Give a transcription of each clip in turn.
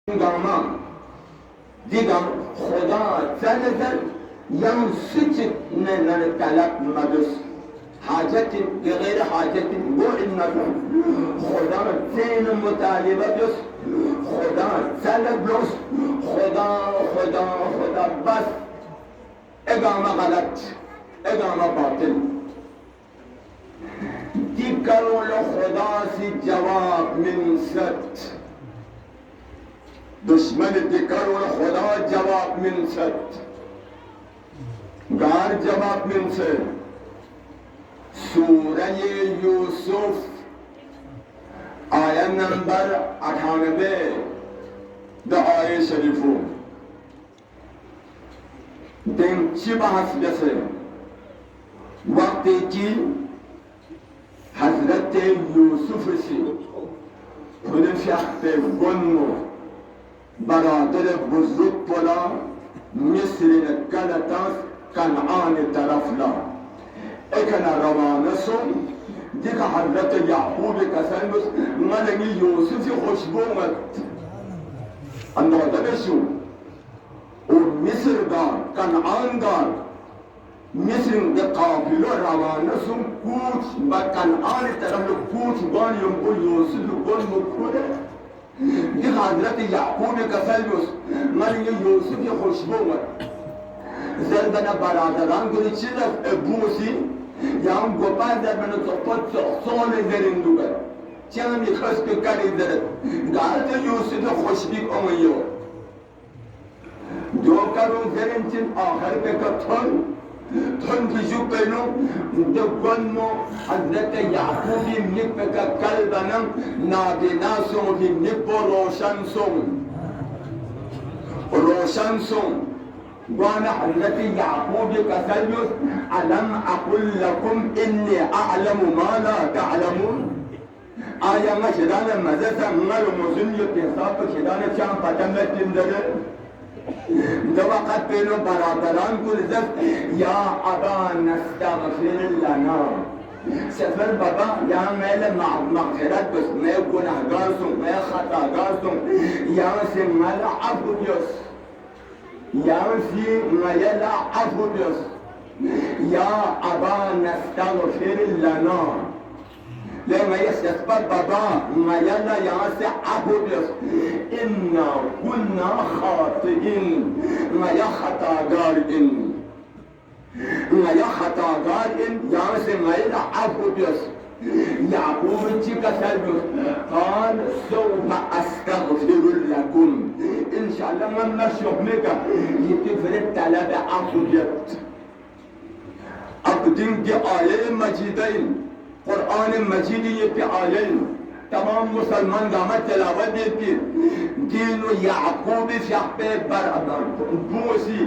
Gama دیدم خدا زن M سچت نن طلب مدرس حاجت غیر حاجت گو نکن خدا زین مطالبه بس خدا طلب بس خدا خدا خدا بس اگاما غلط اگاما باطل دیگروں خدا سی جواب من ست دشمن دیگر و خدا جواب من ست گار جواب من سے سورہ یوسف آیت نمبر 98 دا آیه شریفو دن چی بحث جسے وقتی کی حضرت یوسف سی خود شخص گنو برادر بزرگ پلا مصر کلتاس کنعان طرف لا اکنا روانه سن دیگه حضرت یعقوب کسان بس ملنگی یوسف خوشبومت اندازه بشو و مصر دار کنعان دار مصر ده قافله روانه سن کوچ با کنعان طرف کوچ بان یم یوسف گل مکوده دیگه حضرت یعقوب کسلوس من یوسف خوشبومت زلبنا برادران گلی چیز بوسی یا هم گوپن در منو صفت سال زرندو گر چه هم یخص که کاری درد گالت یوسف خوشبیک امیو دو کرون زرند چین آخر بکتن تن پیشو پینو دو گنمو حضرت یعقوبی نیپ که کلبنم نابینا سون که نیپ روشن سون وانا حضرت یعقوب کسلیوس علم اقول لکم انی اعلم ما لا تعلمون آیا ما شدان مزسا ملو مزنیو پیساب شدان چان پتنگت جندره دو وقت بینو برادران کل زفت یا ابا نستغفر لنا سفر بابا یا میل مغفرت بس میں گناہگار سوں میں خطاگار سوں یا سے مل عفو بیس یا سی میل عفو بیس یا ابا نستغفر لنا لما يستكبر بابا ما يلا ياسع عفو بيس إنا كنا خاطئين ما يخطا قارئين ما يخطا قارئين ياسع ما يلا عفو بيس يعقوب تيكا سلبس قال سوف أستغفر لكم إن شاء الله ما نشوفنك يتفرد طلب عفو بيس أقدم دي آية مجيدين قرآن مجید یہ پہ آئین تمام مسلمان دامت تلاوت دیتی دین و یعقوب شخ پہ بوسی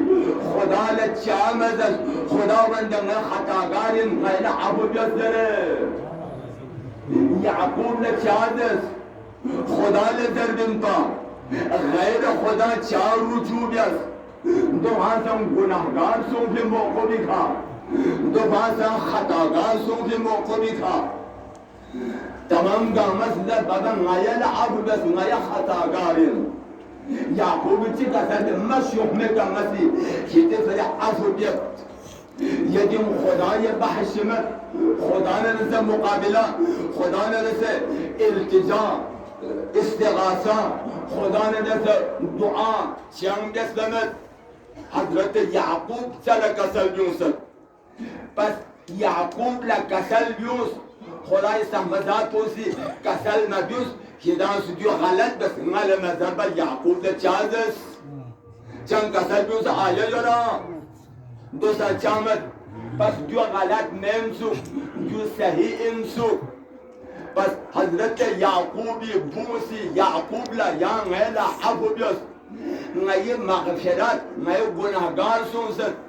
خدا لچامزش خدا بندن خطاگارین غیر عبو بیزدره یعقوب لچامزش خدا لدردن پا غیر خدا چار رجوع بیز دو ہاتم گناہگار سوں پہ موقع دکھا دو بازا خطاگار سوں کے موقع بھی تھا تمام گامس در بابا نایا لعب بس نایا خطاگارین یعقوب چی کسد مشوق میں کمسی کیتے فرع عفو بیت یدیم خدای بحشمت خدا نے رسے مقابلہ خدا نے رسے التجا استغاثہ خدا نے رسے دعا شام دسلمت حضرت یعقوب چلا کسل یوسف پس یعقوب لکسل بیوس خدای سمزاد پوسی کسل نبیوس خدان سدیو غلط بس مال مذهب یعقوب لچازس چند کسل بیوس آیا جرا دو سال چامد پس دیو غلط نمسو دیو صحیح انسو پس حضرت یعقوبی بوسی یعقوب لا یا غیلا حفو بیوس نئی مغفرت نئی گناہگار سونست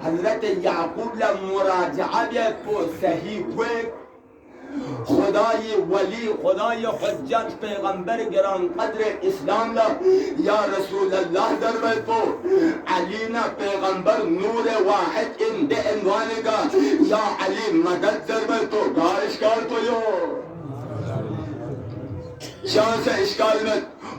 حضرت یعقوب لا مراجعہ بیت کو صحیح ہوئے خدای ولی خدای حجت پیغمبر گران قدر اسلام لا یا رسول اللہ در بیتو علینا پیغمبر نور واحد ان دے انوانے کا یا علی مدد در بیتو گار اشکال تو یو شان سے اشکال میں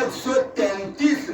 133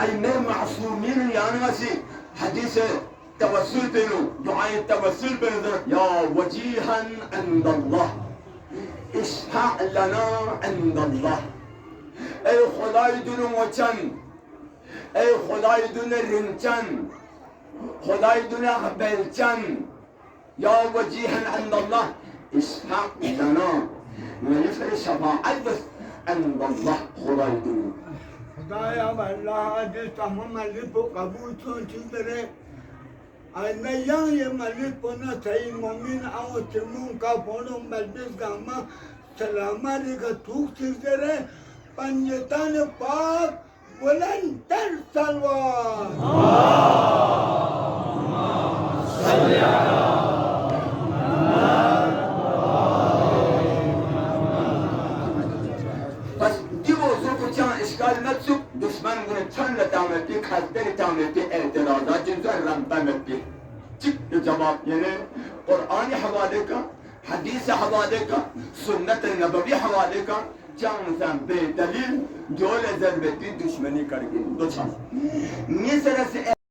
أي معصومين يعني ماشي حديث توسل بينه دعاء التوسل بينه يا وجيها عند الله اشفع لنا عند الله أي خداي دون وچن أي خداي دون رنچن خداي دون بلچن يا وجيها عند الله اشفع لنا ونفر شفاعة بس عند الله خداي دون خدایا والله عزیز تمام ملک و قبول کن چیزره ایمیان یه ملک بنا تایی مومین او تیمون کا بانو ملبس گاما سلامانی کا توک چیزره پنجتان پاک بلندتر سلوار بس دي موضوع كان اشكال مكسوب دشمن من چند تعمل خسته تعمل اعتراضات جنزر رمضان تك جواب يعني قرآن حوالے کا حدیث حوالے کا سنت نبوی حوالے کا جان انسان بے دلیل جو ضربتی دشمنی کر کے دو چھا